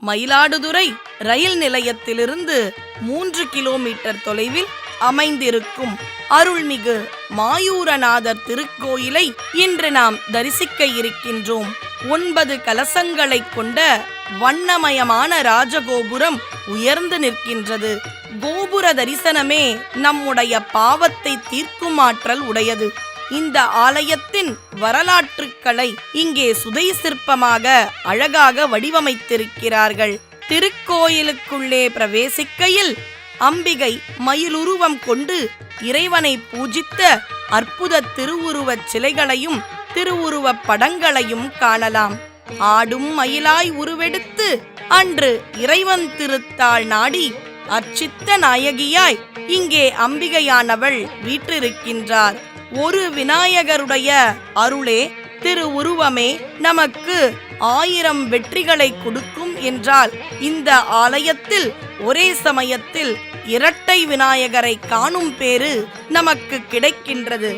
மயிலாடுதுறை ரயில் நிலையத்திலிருந்து 3 கிலோமீட்டர் தொலைவில் அமைந்திருக்கும் அருள்மிகு மாயூரநாதர் திருக்கோயிலை இன்று நாம் தரிசிக்க இருக்கின்றோம். 9 கலசங்களை கொண்ட வண்ணமயமான ராஜகோபுரம் உயர்ந்து நிற்கின்றது. கோபுர தரிசனமே நம்முடைய பாவத்தை தீர்க்கும் ஆற்றல் உடையது. இந்த ஆலயத்தின் வரலாற்றுக்களை இங்கே சுதை சிற்பமாக அழகாக வடிவமைத்திருக்கிறார்கள். திருக்கோயிலுக்குள்ளே பிரவேசிக்கையில் அம்பிகை மயிலுருவம் கொண்டு இறைவனை பூஜித்த அற்புத திருவுருவச் சிலைகளையும் திருவுருவப் படங்களையும் காணலாம். ஆடும் மயிலாய் உருவெடுத்து அன்று இறைவன் திருத்தாள் நாடி அர்ச்சித்த நாயகியாய் இங்கே அம்பிகையானவள் வீற்றிருக்கின்றார். ஒரு விநாயகருடைய அருளே திருவுருவமே நமக்கு 1000 வெற்றிகளை கொடுக்கும் என்றால் இந்த ஆலயத்தில் ஒரே சமயத்தில் இரட்டை விநாயகரை காணும் பேறு நமக்கு கிடைக்கின்றது.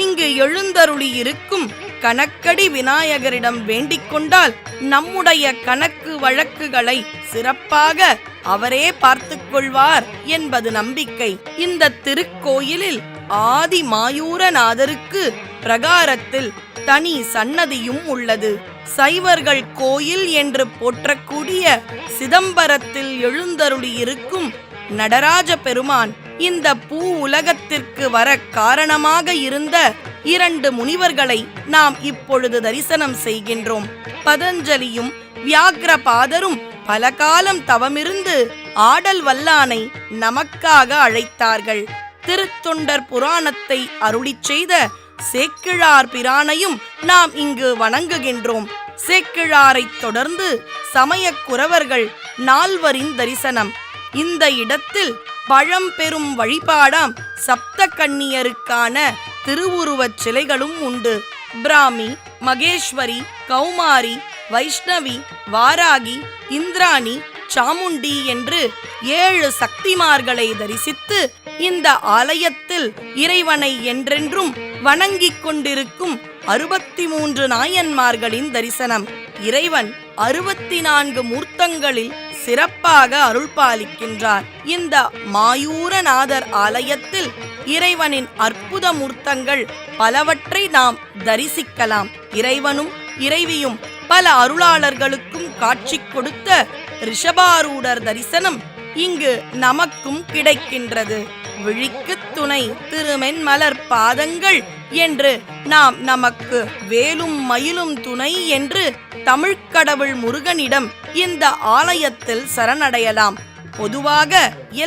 இங்கு எழுந்தருளி இருக்கும் கணக்கடி விநாயகரிடம் வேண்டிக் கொண்டால் நம்முடைய கணக்கு வழக்குகளை சிறப்பாக அவரே பார்த்துக் கொள்வார் என்பது நம்பிக்கை. இந்த திருக்கோயிலில் ஆதி மாயூரநாதருக்கு பிரகாரத்தில் தனி சன்னதியும் உள்ளது. சைவர்கள் கோயில் என்று போற்றக்கூடிய சிதம்பரத்தில் எழுந்தருளி இருக்கும் நடராஜ பெருமான் இந்த பூ உலகத்திற்கு வர காரணமாக இருந்த 2 முனிவர்களை நாம் இப்பொழுது தரிசனம் செய்கின்றோம். பதஞ்சலியும் வியாக்ரபாதரும் பல காலம் தவமிருந்து ஆடல் வல்லானை நமக்காக அழைத்தார்கள். திருத்தொண்டர் புராணத்தை அருளிச் செய்த சேக்கிழார் பிரானையும் நாம் இங்கு வணங்குகின்றோம். சேக்கிழாரைத் தொடர்ந்து சமயக் குரவர்கள் 4வரின் தரிசனம். இந்த இடத்தில் பழம்பெரும் வழிபாடாம் சப்த கன்னியருக்கான திருவுருவச் சிலைகளும் உண்டு. பிராமி, மகேஸ்வரி, கௌமாரி, வைஷ்ணவி, வாராகி, இந்திராணி, சாமுண்டி என்று 7 சக்திமார்களை தரிசித்து இந்த ஆலயத்தில் இறைவனை என்றென்றும் வணங்கிக் கொண்டிருக்கும் 63 நாயன்மார்களின் தரிசனம். இறைவன் 64 மூர்த்தங்களில் சிறப்பாக அருள் பாலிக்கின்றார். இந்த மாயூரநாதர் ஆலயத்தில் இறைவனின் அற்புத மூர்த்தங்கள் பலவற்றை நாம் தரிசிக்கலாம். இறைவனும் இறைவியும் பல அருளாளர்களுக்கும் காட்சி கொடுத்த ரிஷபாரூடர் தரிசனம் இங்கு நமக்கும் கிடைக்கின்றது. விழிக்கு துணை திருமென்மலர் பாதங்கள் என்று நாம் நமக்கு வேலும் மயிலும் துணை என்று தமிழ்க்கடவுள் முருகனிடம் இந்த ஆலயத்தில் சரணடையலாம். பொதுவாக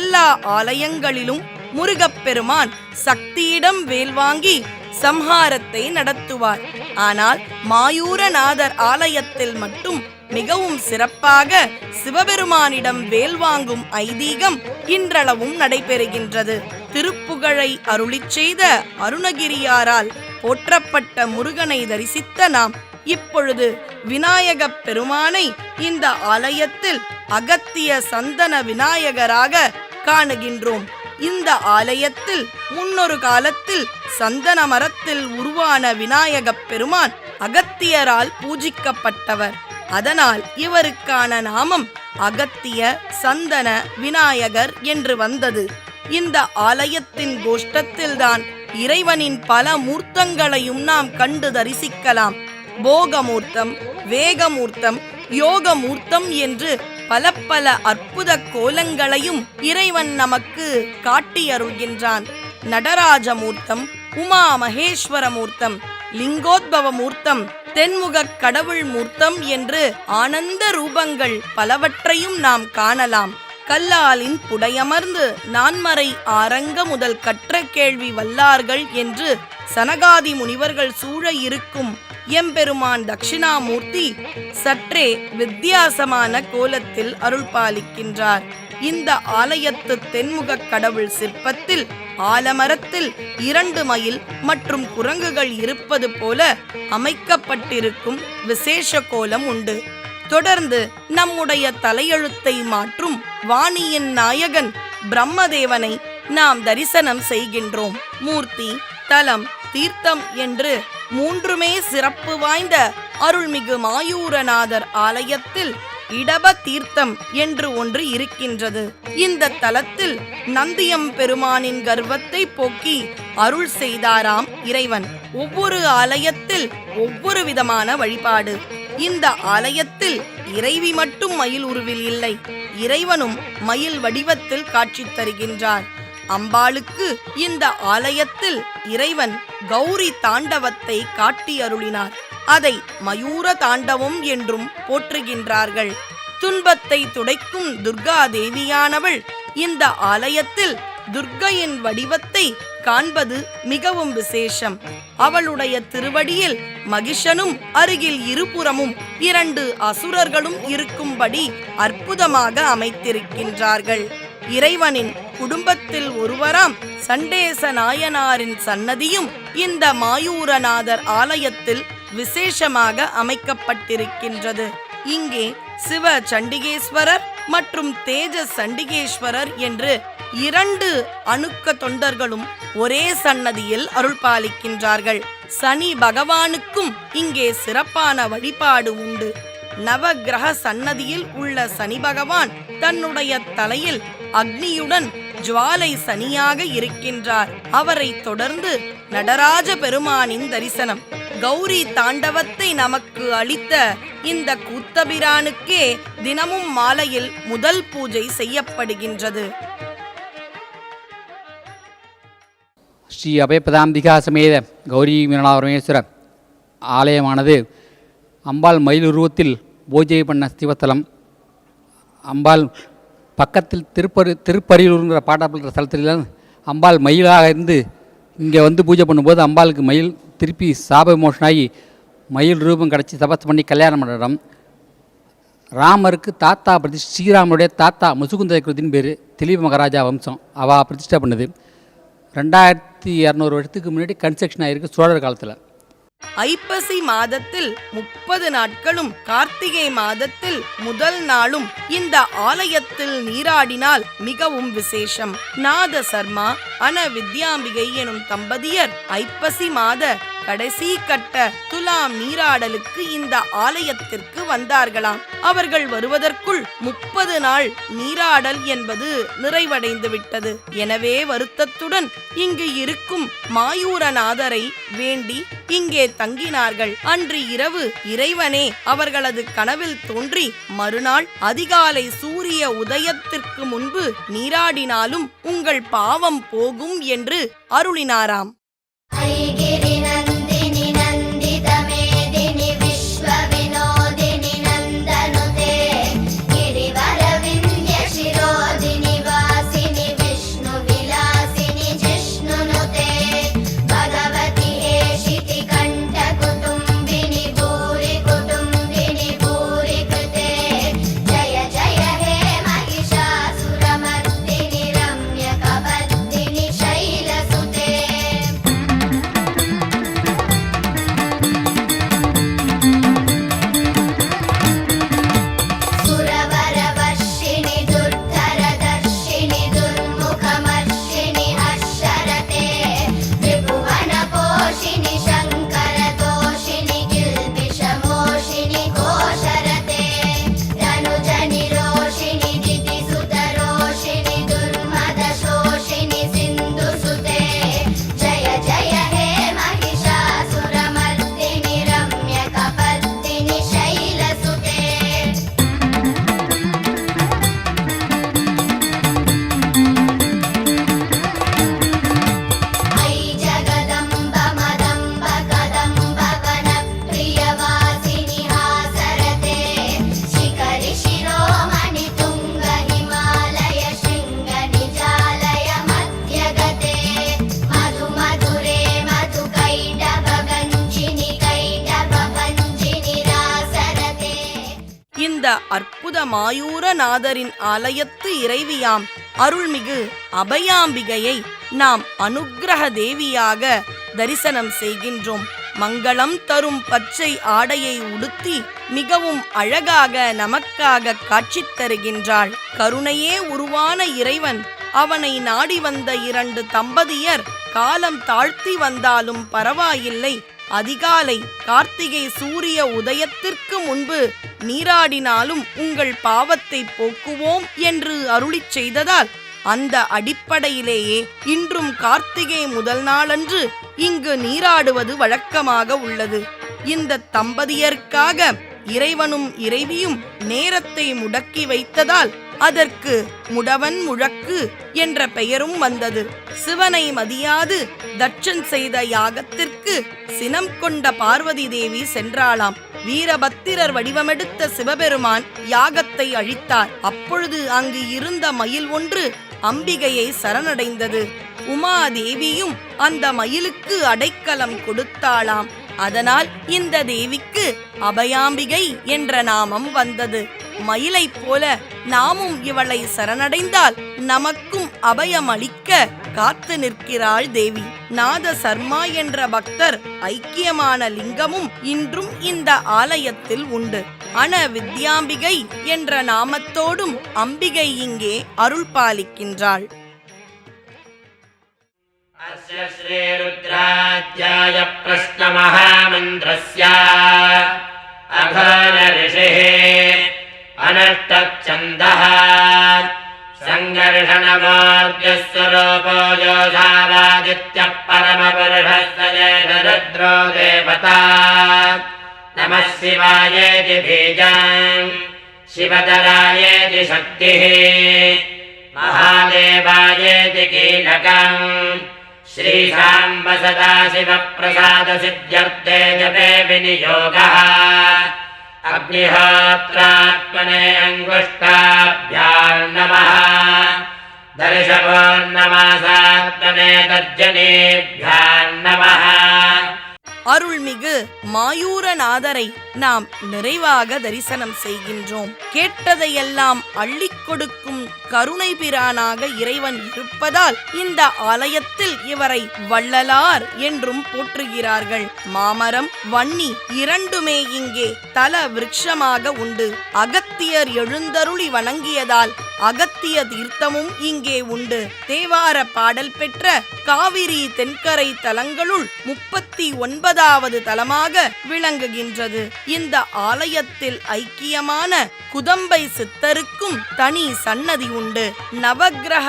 எல்லா ஆலயங்களிலும் முருகப்பெருமான் சக்தியிடம் வேல் வாங்கி சம்ஹாரத்தை நடத்துவார். ஆனால் மாயூரநாதர் ஆலயத்தில் மட்டும் மிகவும் சிறப்பாக சிவபெருமானிடம் வேல் வாங்கும் ஐதீகம் இன்றளவும் நடைபெறுகின்றது. திருப்புகழை அருளிச் செய்த அருணகிரியாரால் போற்றப்பட்ட முருகனை தரிசித்த நாம் இப்பொழுது விநாயகப் பெருமானை இந்த ஆலயத்தில் அகத்திய சந்தன விநாயகராக காணுகின்றோம். இந்த ஆலயத்தில் முன்னொரு காலத்தில் சந்தன மரத்தில் உருவான விநாயகப் பெருமான் அகத்தியரால் பூஜிக்கப்பட்டவர். அதனால் இவருக்கான நாமம் அகத்திய சந்தன விநாயகர் என்று வந்தது. இந்த ஆலயத்தின் கோஷ்டத்தில்தான் இறைவனின் பல மூர்த்தங்களையும் நாம் கண்டு தரிசிக்கலாம். போகமூர்த்தம், வேகமூர்த்தம், யோகமூர்த்தம் என்று பல அற்புத கோலங்களையும் இறைவன் நமக்கு காட்டியருள்கின்றான். நடராஜமூர்த்தம், உமா மகேஸ்வர மூர்த்தம், லிங்கோத்பவ மூர்த்தம், தென்முகக் கடவுள் மூர்த்தம் என்று ஆனந்த ரூபங்கள் பலவற்றையும் நாம் காணலாம். கல்லாலின் புடையமர்ந்து நான்மறை ஆரங்க முதல் கற்ற கேள்வி வல்லார்கள் என்று சனகாதி முனிவர்கள் சூழ இருக்கும் எம்பெருமான் தட்சிணாமூர்த்தி சற்றே வித்தியாசமான கோலத்தில் அருள் பாலிக்கின்றார். இந்த ஆலயத்து தென்முகக் கடவுள் சிற்பத்தில் ஆலமரத்தில் 2 மயில் மற்றும் குரங்குகள் இருப்பது போல அமைக்கப்பட்டிருக்கும் விசேஷ கோலம் உண்டு. தொடர்ந்து நம்முடைய தலையெழுத்தை மாற்றும் வாணியின் நாயகன் பிரம்மதேவனை நாம் தரிசனம் செய்கின்றோம். மூர்த்தி, தலம், தீர்த்தம் என்று 3மே சிறப்பு வாய்ந்த அருள்மிகு மாயூரநாதர் ஆலயத்தில் இடப தீர்த்தம் என்று ஒன்று இருக்கின்றது. இந்த தலத்தில் நந்தியம் பெருமானின் கர்வத்தை போக்கி அருள் செய்தாராம் இறைவன். ஒவ்வொரு ஆலயத்தில் ஒவ்வொரு விதமான வழிபாடு. இந்த ஆலயத்தில் இறைவி மட்டும் மயில் உருவில் இல்லை, இறைவனும் மயில் வடிவத்தில் காட்சி தருகின்றார். அம்பாளுக்கு இந்த ஆலயத்தில் இறைவன் கௌரி தாண்டவத்தை காட்டி அருளினார். அதை மயூர தாண்டவம் என்றும் போற்றுகின்றார்கள். துன்பத்தை துடைக்கும் துர்கா தேவியானவள் இந்த ஆலயத்தில் துர்க்கையின் வடிவத்தை காண்பது மிகவும் விசேஷம். அவளுடைய திருவடியில் மகிஷனும் அருகில் இருபுறமும் 2 அசுரர்களும் இருக்கும்படி அற்புதமாக அமைத்திருக்கின்றார்கள். இறைவனின் குடும்பத்தில் ஒருவராம் சண்டேச நாயனாரின் சன்னதியும் இந்த மாயூரநாதர் ஆலயத்தில் விசேஷமாக அமைக்கப்பட்டிருக்கின்றது. இங்கே சிவ சண்டிகேஸ்வரர் மற்றும் தேஜ சண்டிகேஸ்வரர் என்று 2 அணுக்க தொண்டர்களும் ஒரே சன்னதியில் அருள்பாலிக்கின்றார்கள். சனி பகவானுக்கும் இங்கே சிறப்பான வழிபாடு உண்டு. நவகிரக சன்னதியில் உள்ள சனி பகவான் தன்னுடைய தலையில் அக்னியுடன் ஜுவாலை சனியாக இருக்கின்றார். அவரை தொடர்ந்து நடராஜ பெருமானின் தரிசனம். கௌரி தாண்டவத்தை நமக்கு அளித்த இந்த கூத்தபிரானுக்கே தினமும் மாலையில் முதல் பூஜை செய்யப்படுகின்றது. ஸ்ரீ அபயபதாம்பிகா சமேத கௌரி மீனாபரமேஸ்வரர் ஆலயமானது அம்பாள் மயில் உருவத்தில் பூஜை பண்ண சிவத்தலம். அம்பாள் பக்கத்தில் திருப்பரியூருங்கிற பாட்டாளர் ஸ்தலத்தில் அம்பாள் மயிலாக இருந்து இங்கே வந்து பூஜை பண்ணும்போது அம்பாளுக்கு மயில் திருப்பி சாப விமோசனாகி மயில் ரூபம் கிடச்சி தபஸ் பண்ணி கல்யாணம் பண்ணுற இடம். ராமருக்கு தாத்தா ஸ்ரீராமனுடைய தாத்தா முசுகுந்த சக்கரவர்த்தின் பேர். திலீப மகாராஜா வம்சம் அவள் பிரதிஷ்டை பண்ணுது. 2200 வருஷத்துக்கு முன்னாடி கன்ஸ்ட்ரக்ஷன் ஆகிருக்கு சோழர் காலத்தில். ஐப்பசி மாதத்தில் 30 நாட்களும் கார்த்திகை மாதத்தில் முதல் நாளும் இந்த ஆலயத்தில் நீராடினால் மிகவும் விசேஷம். நாத சர்மா வித்யாம்பிகை எனும் தம்பதியர் ஐப்பசி மாத கடைசி கட்ட துலாம் நீராடலுக்கு இந்த ஆலயத்திற்கு வந்தார்களாம். அவர்கள் வருவதற்குள் 30 நாள் நீராடல் என்பது நிறைவடைந்து விட்டது. எனவே வருத்தத்துடன் இங்கு இருக்கும் மாயூரநாதரை வேண்டி இங்கே தங்கினார்கள். அன்று இரவு இறைவனே அவர்களது கனவில் தோன்றி மறுநாள் அதிகாலை சூரிய உதயத்திற்கு முன்பு நீராடினாலும் உங்கள் பாவம் போகும் என்று அருளினாராம். இந்த அற்புத மாயூரநாதரின் ஆலயத்து இறைவியாம் அருள்மிகு அபயாம்பிகையை நாம் அனுக்கிரக தேவியாக தரிசனம் செய்கின்றோம். மங்களம் தரும் பச்சை ஆடையை உடுத்தி மிகவும் அழகாக நமக்காக காட்சி தருகின்றாள். கருணையே உருவான இறைவன் அவனை நாடி வந்த 2 தம்பதியர் காலம் தாழ்த்தி வந்தாலும் பரவாயில்லை, அதிகாலை கார்த்திகை சூரிய உதயத்திற்கு முன்பு நீராடினாலும் உங்கள் பாவத்தை போக்குவோம் என்று அருளிச் செய்ததால் அந்த அடிப்படையிலேயே இன்றும் கார்த்திகை முதல் நாளன்று இங்கு நீராடுவது வழக்கமாக உள்ளது. இந்த தம்பதியருக்காக இறைவனும் இறைவியும் நேரத்தை முடக்கி வைத்ததால் அதற்கு முடவன் முழக்கு என்ற பெயரும் வந்தது. சிவனை மதியாது தட்சன் செய்த யாகத்திற்கு சினம் கொண்ட பார்வதி தேவி சென்றாளாம். வீரபத்திரர் வடிவமெடுத்த சிவபெருமான் யாகத்தை அழித்தார். அப்பொழுது அங்கு இருந்த மயில் ஒன்று அம்பிகையை சரணடைந்தது. உமாதேவியும் அந்த மயிலுக்கு அடைக்கலம் கொடுத்தாளாம். அதனால் இந்த தேவிக்கு அபயாம்பிகை என்ற நாமம் வந்தது. மயிலைப் போல நாமும் இவளை சரணடைந்தால் நமக்கும் அபயம் அளிக்க காத்து நிற்கிறாள் தேவி. நாத சர்மா என்ற பக்தர் ஐக்கியமான லிங்கமும் இன்றும் இந்த ஆலயத்தில் உண்டு. அன வித்யாம்பிகை என்ற நாமத்தோடும் அம்பிகை இங்கே அருள் பாலிக்கின்றாள். अस्य श्रीरुद्राध्याय प्रश्नमहामन्त्रस्य अघोर ऋषिः अनष्टच्छन्दः सङ्घर्षणमोर्जस्वरूपो योधावादित्यः परमपुरुषस्य रुद्रो देवता नमः शिवायेति बीजम् शिवतरायेति शक्तिः महादेवायेति कीलकम् श्रीशाम्ब सदाशिवप्रसादसिद्ध्यर्थे जपे विनियोगः अग्निहोत्रात्मने अङ्गुष्ठाभ्याम् नमः दर्शपूर्णमासात्मने तर्जनीभ्याम् नमः. அருள்மிகு மாயூரநாதரை நாம் நிறைவாக தரிசனம் செய்கின்றோம். கேட்டதையெல்லாம் அள்ளிக் கொடுக்கும் கருணை பிரானாக இறைவன் இருப்பதால் இந்த ஆலயத்தில் இவரை வள்ளலார் என்றும் போற்றுகிறார்கள். மாமரம் வன்னி இரண்டுமே இங்கே தல விருட்சமாக உண்டு. அகத்தியர் எழுந்தருளி வணங்கியதால் அகத்திய தீர்த்தமும் இங்கே உண்டு. தேவார பாடல் பெற்ற காவிரி தென்கரை தலங்களுள் 39வது தலமாக விளங்குகின்றது. இந்த ஆலயத்தில் ஐக்கியமான குதம்பை சித்தருக்கும் தனி சன்னதி உண்டு. நவக்கிரக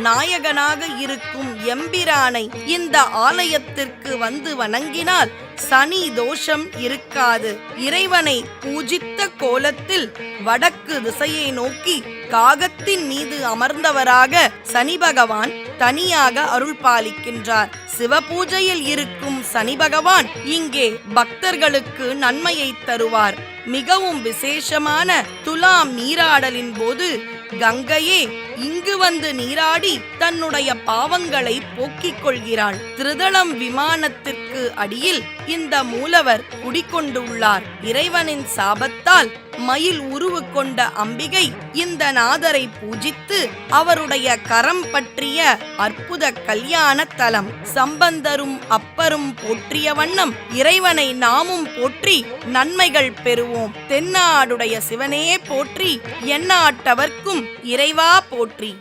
நாயகனாக இருக்கும் எம்பிரானை இந்த ஆலயத்திற்கு வந்து வணங்கினால் சனி தோஷம் இருக்காது. இறைவனை பூஜித்த கோலத்தில் வடக்கு திசையை நோக்கி காகத்தின் மீது அமர்ந்தவராக சனி பகவான் தனியாக அருள் பாலிக்கின்றார். சிவபூஜையில் இருக்கும் சனி பகவான் இங்கே பக்தர்களுக்கு நன்மையை தருவார். மிகவும் விசேஷமான துலாம் நீராடலின் போது கங்கையே இங்கு வந்து நீராடி தன்னுடைய பாவங்களை போக்கிக் கொள்கிறாள். திருதளம் விமானத்திற்கு அடியில் இந்த மூலவர் குடிக்கொண்டுள்ளார். இறைவனின் சாபத்தால் மயில் உருவு கொண்ட அம்பிகை இந்த நாதரை பூஜித்து அவருடைய கரம் பற்றிய அற்புத கல்யாண தலம். சம்பந்தரும் அப்பரும் போற்றிய வண்ணம் இறைவனை நாமும் போற்றி நன்மைகள் பெறுவோம். தென்னாடுடைய சிவனே போற்றி, எந்நாட்டவர்க்கும் இறைவா போற்றி.